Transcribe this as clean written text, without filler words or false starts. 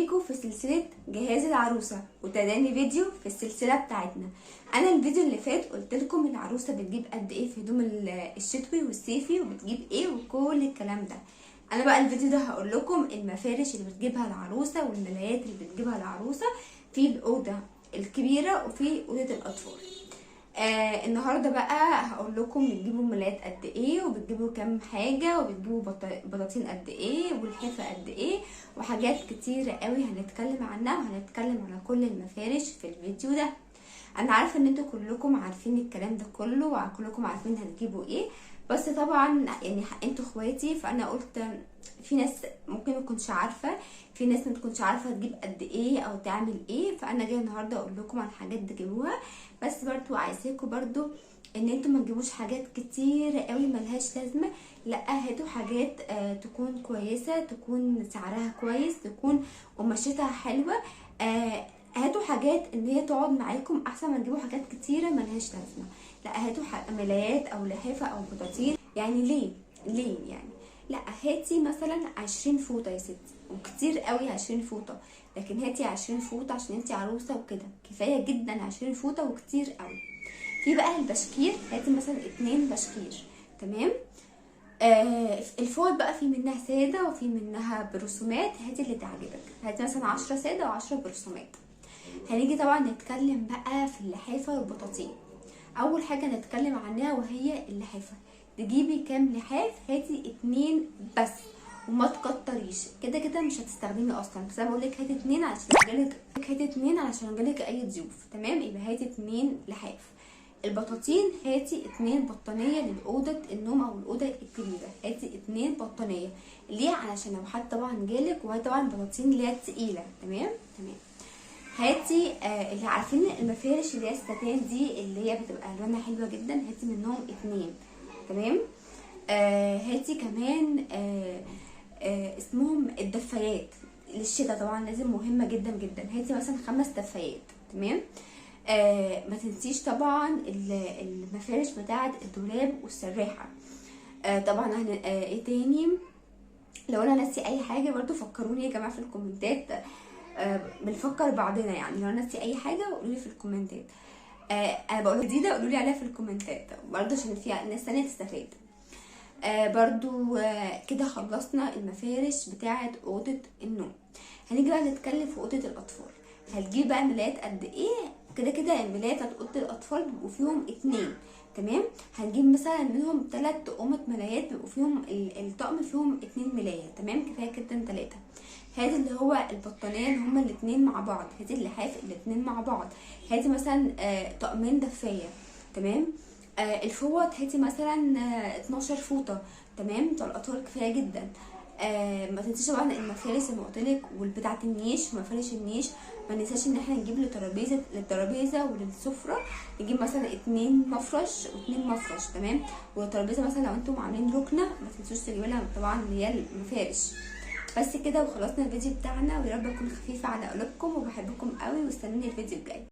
بيكم في سلسلة جهاز العروسة، وده تاني فيديو في السلسلة بتاعتنا. انا الفيديو اللي فات قلت لكم العروسة بتجيب قد ايه في هدوم الشتوي والصيفي، وبتجيب ايه وكل الكلام ده. انا بقى الفيديو ده هقول لكم المفارش اللي بتجيبها العروسة والملايات اللي بتجيبها العروسة في الأوضة الكبيرة وفي أوضة الأطفال. النهارده بقى هقول لكم بتجيبوا ملايات قد ايه، وبتجيبوا كام حاجه، وبتجيبوا بطاطين قد ايه، والحفه قد ايه، وحاجات كتيره قوي هنتكلم عنها، وهنتكلم على كل المفارش في الفيديو ده. انا عارفه ان انتوا كلكم عارفين الكلام ده كله، وكلكم عارفين هتجيبوا ايه، بس طبعا يعني انتوا اخواتي، فانا قلت في ناس ممكن ما تكونش عارفه، في ناس ما تكونش عارفه تجيب قد ايه او تعمل ايه، فانا جايه النهارده اقول لكم عن حاجات تجيبوها. بس برضو عايزاكم برضو ان انتوا ما تجيبوش حاجات كتير قوي ملهاش لازمه، لا هاتوا حاجات تكون كويسه، تكون سعرها كويس، تكون قماشتها حلوه. هاتوا حاجات ان هي تقعد معاكم احسن ما تجيبوا حاجات كتيره ملهاش لازمه. لا هاتوا ملايات او لحافه او بطاطين. يعني ليه يعني؟ لا هاتي مثلا 20 فوطه يا ستي، وكتير قوي 20 فوطه، لكن هاتي 20 فوطه عشان انتي عروسه وكده، كفايه جدا 20 فوطه وكتير قوي. في بقى البشكير، هاتي مثلا 2 بشكير، تمام. الفوط بقى في منها ساده وفي منها برسومات، هاتي اللي تعجبك، هاتي مثلا 10 ساده و10 برسومات. هنيجي طبعا نتكلم بقى في اللحافه والبطاطين. اول حاجه نتكلم عنها وهي اللحافه. تجيبي كام لحاف؟ هاتي 2 بس، وما تكتريش، كده كده مش هتستخدمي اصلا، بس انا بقول لك هاتي 2 علشان جالك اي ضيوف، تمام. يبقى هاتي 2 لحاف. البطاطين هاتي 2 بطانيه للاوضه النوم او الاوضه الكبيره، هاتي 2 بطانيه. ليه؟ علشان لو حد طبعا جالك، وهي طبعا بطاطين اللي هي تقيله، تمام. هاتي اللي عارفين المفارش اللي هي الستان دي اللي هي بتبقى الوانها حلوه جدا، هاتي منهم 2، تمام. هاتي كمان اسمهم الدفايات للشتاء، طبعا لازم، مهمه جدا جدا. هاتي مثلا 5 دفايات، تمام. ما تنسيش طبعا المفارش بتاعه الدولاب والسراحه. طبعا ايه تاني؟ لو انا ناسي اي حاجه برضو فكروني يا جماعه في الكومنتات، بنفكر بعضنا يعني. لو ناسي اي حاجه قولوا لي في الكومنتات. انا بقول جديده قولوا لي عليها في الكومنتات برضو عشان في ناس ثانيه تستفاد. برضو كده خلصنا المفارش بتاعه اوضه النوم. هنيجي بقى نتكلم في اوضه الاطفال. هتجيب بقى ملايات قد ايه؟ كده كده الملايات بتاعت اوضه الاطفال بيبقوا فيهم 2، تمام. هنجيب مثلا منهم 3 قمة ملايات، بيبقوا فيهم الطقم فيهم 2 ملاية، تمام. كفايه كده 3. هاتي اللي هو البطانيه اللي هما الاتنين مع بعض، هاتي اللحاف الاتنين مع بعض. هاتي مثلا طقمين دفايه، تمام. الفوط هاتي مثلا 12 فوطه، تمام. بتوع الاطفال كفايه جدا. ما تنسيش طبعا المفارش زي ما قلتلك، والبتاعه النيش ومفارش النيش. ما ننساش ان احنا نجيب للترابيزه وللسفره، نجيب مثلا 2 مفرش و2 مفرش، تمام. والترابيزه مثلا لو انتم عاملين ركنه ما تنسوش تجيبوا لها طبعا اللي هي المفارش. بس كده وخلصنا الفيديو بتاعنا، ويا رب اكون خفيفه على قلوبكم، وبحبكم قوي، واستنوني الفيديو الجاي.